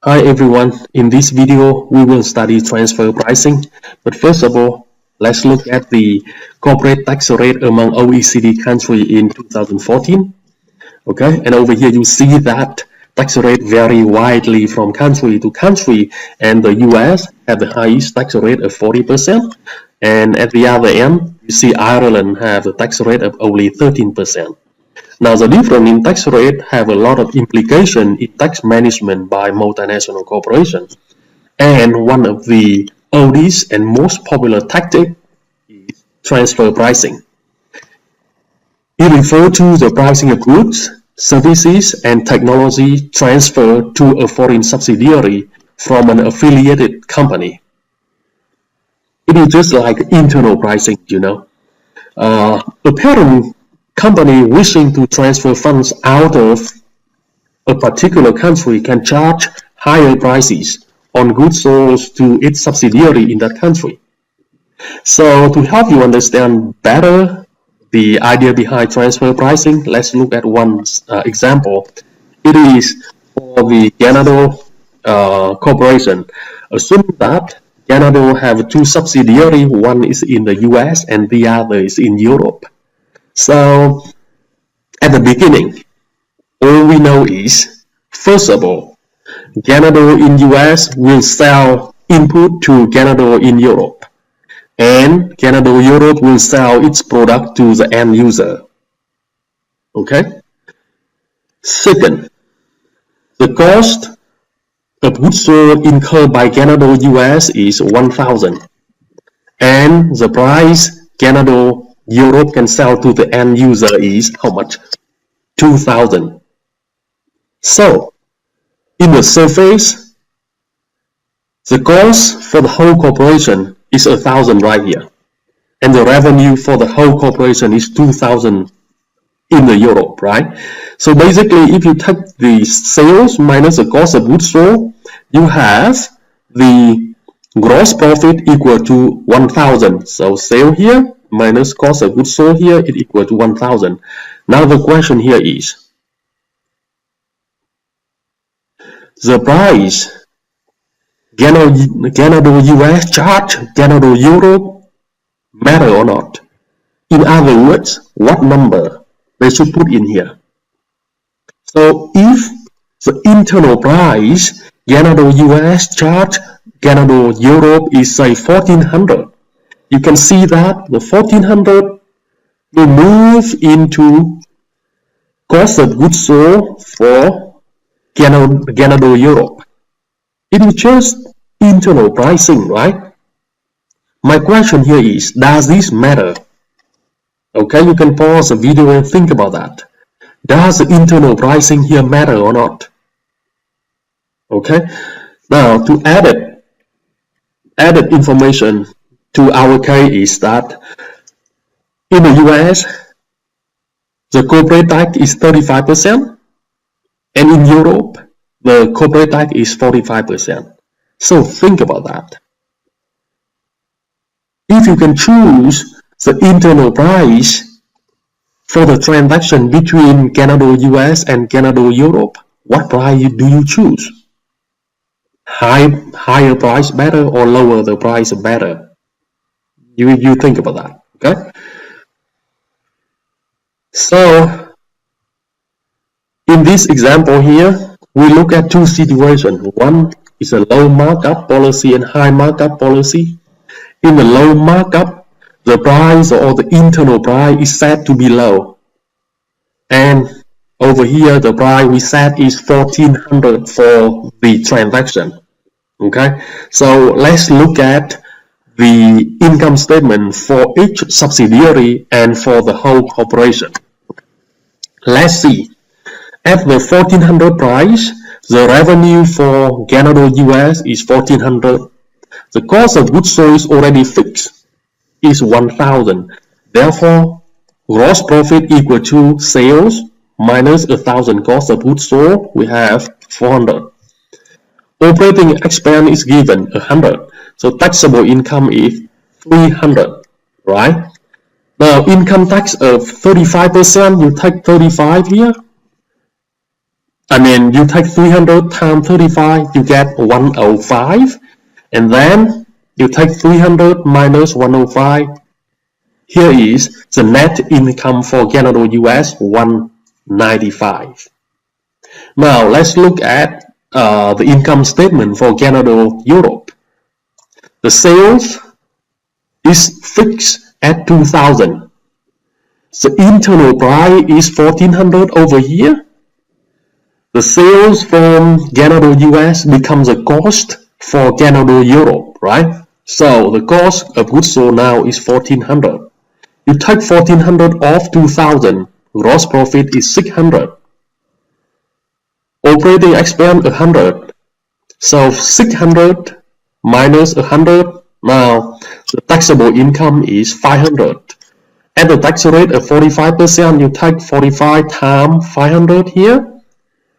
Hi everyone, in this video we will study transfer pricing, but first of all let's look at the corporate tax rate among OECD countries in 2014. Okay, and over here you see that tax rate vary widely from country to country, and the US had the highest tax rate of 40%, and at the other end you see Ireland have a tax rate of only 13%. Now, the difference in tax rate have a lot of implication in tax management by multinational corporations. And one of the oldest and most popular tactic is transfer pricing. It refers to the pricing of goods, services, and technology transferred to a foreign subsidiary from an affiliated company. It is just like internal pricing, A parent company wishing to transfer funds out of a particular country can charge higher prices on goods sold to its subsidiary in that country. So to help you understand better the idea behind transfer pricing, let's look at one example. It is for the Ganado Corporation. Assume that Ganado have two subsidiaries, one is in the US and the other is in Europe. So at the beginning, all we know is, first of all, Ganado in US will sell input to Ganado in Europe, and Ganado Europe will sell its product to the end user. Okay? Second, the cost of goods sold incurred by Ganado US is 1,000, and the price Ganado Europe can sell to the end user is how much? 2,000. So, in the surface, the cost for the whole corporation is 1,000 right here, and the revenue for the whole corporation is 2,000 in the Europe, right? So basically, if you take the sales minus the cost of goods sold, you have the gross profit equal to 1,000. So sale here minus cost of goods sold here is equal to 1,000. Now the question here is, the price Ganado US charge Ganado Europe matter or not? In other words, what number they should put in here? So if the internal price Ganado US charge Ganado Europe is say 1,400, you can see that the 1,400 will move into cost of goods sold for Ganado Europe. It is just internal pricing, right? My question here is, does this matter? Okay, you can pause the video and think about that. Does the internal pricing here matter or not? Okay, now to added information to our case is that in the US, the corporate tax is 35%, and in Europe, the corporate tax is 45%. So think about that. If you can choose the internal price for the transaction between Ganado US and Ganado Europe, what price do you choose? Higher price better or lower the price better? You think about that, okay? So in this example here, we look at two situations. One is a low markup policy and high markup policy. In the low markup, the price or the internal price is set to be low. And over here, the price we set is 1,400 for the transaction. Okay, so let's look at the income statement for each subsidiary and for the whole corporation. Let's see. At the 1,400 price, the revenue for Ganado US is 1,400. The cost of goods sold is already fixed, is 1,000. Therefore, gross profit equal to sales minus 1,000 cost of goods sold, we have 400. Operating expense is given 100. So taxable income is 300, right? Now income tax of 35%, you take 35 here. You take 300 times 35, you get 105. And then you take 300 minus 105. Here is the net income for Canada US, 195. Now let's look at the income statement for Canada Europe. The sales is fixed at 2,000. The internal price is 1,400 over here. The sales from Canada US becomes a cost for Canada Europe, right? So the cost of goods sold now is 1,400. You take 1,400 off 2,000. Gross profit is 600. Operating expense 100. So 600 minus 100. Now the taxable income is 500. At the tax rate of 45%, you take 45 times 500 here.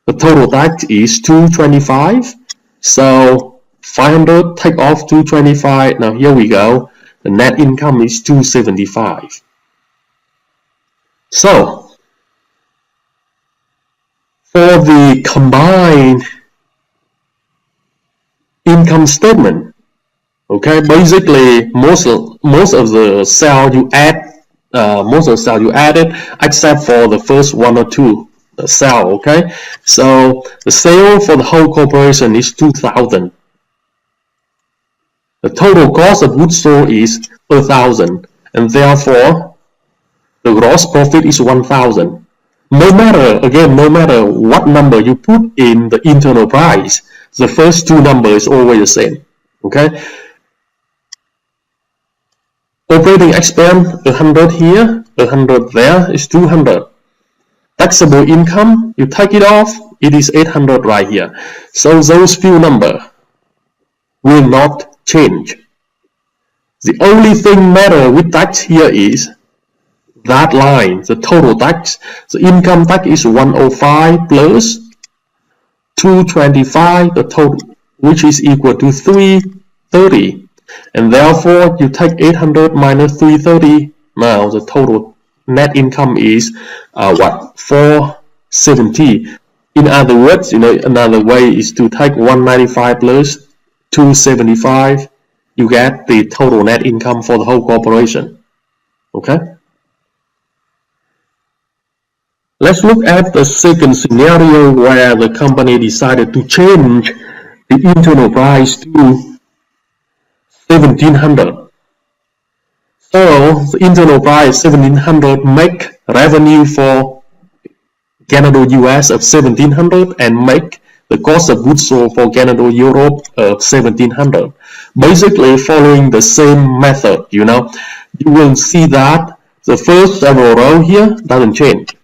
The total tax is 225. So 500 take off 225. Now here we go. The net income is 275. So for the combined income statement, okay, basically most of the cell you added except for the first one or two cell, okay. So the sale for the whole corporation is 2,000. The total cost of goods sold is 1,000, and therefore the gross profit is 1,000. No matter what number you put in the internal price, the first two numbers is always the same, okay. Operating expense 100 here, 100 there is 200. Taxable income, you take it off, it is 800 right here. So those few numbers will not change. The only thing matter with tax here is that line, the total tax. The income tax is 105 plus 225, the total, which is equal to 330. And therefore, you take 800 minus 330. Now the total net income is 470. In other words, another way is to take 195 plus 275. You get the total net income for the whole corporation. Okay. Let's look at the second scenario where the company decided to change the internal price to 1,700. So the internal price 1,700 make revenue for Canada US of 1,700 and make the cost of goods sold for Canada Europe of 1,700. Basically following the same method, you will see that the first several rows here doesn't change.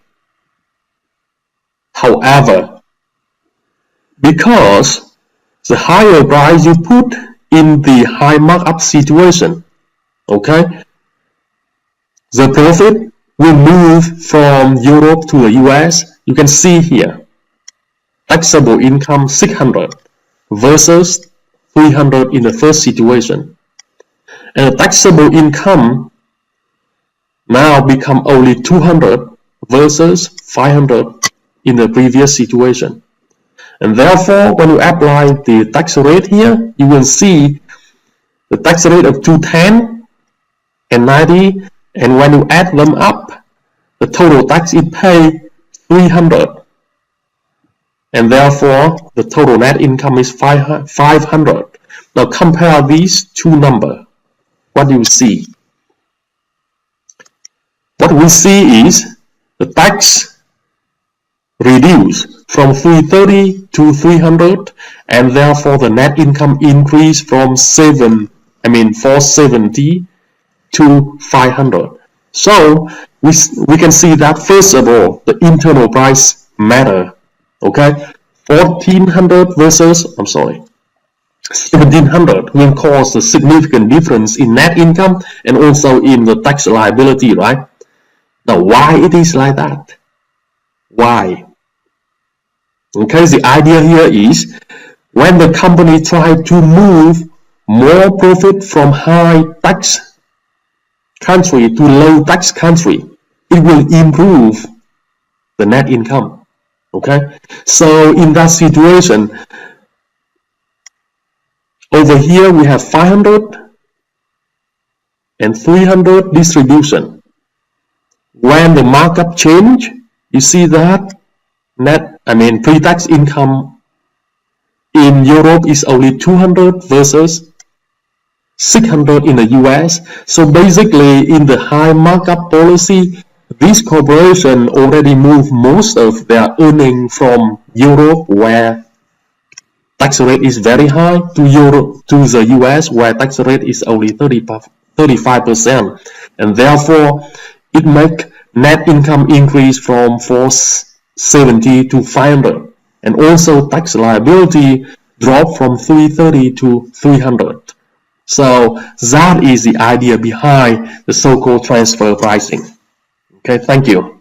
However, because the higher price you put in the high markup situation, okay, the profit will move from Europe to the US. You can see here, taxable income 600 versus 300 in the first situation. And the taxable income now become only 200 versus 500 in the previous situation. And therefore, when you apply the tax rate here, you will see the tax rate of 210 and 90, and when you add them up, the total tax is paid 300. And therefore, the total net income is 500. Now compare these two numbers. What do you see? What we see is the tax reduced from 330 to 300, and therefore the net income increased from 470 to 500. So we can see that first of all, the internal price matter. Okay, 1,700 will cause a significant difference in net income and also in the tax liability, right? Now, why it is like that? Why? Okay, the idea here is when the company tries to move more profit from high tax country to low tax country, it will improve the net income. Okay, so in that situation, over here we have 500 and 300 distribution. When the markup change, you see that pre-tax income in Europe is only 200 versus 600 in the US. So basically, in the high markup policy, this corporation already moved most of their earnings from Europe, where tax rate is very high, to the US, where tax rate is only 35%, and therefore it make net income increase from 470 to 500, and also tax liability drop from 330 to 300. So that is the idea behind the so-called transfer pricing. Okay, thank you.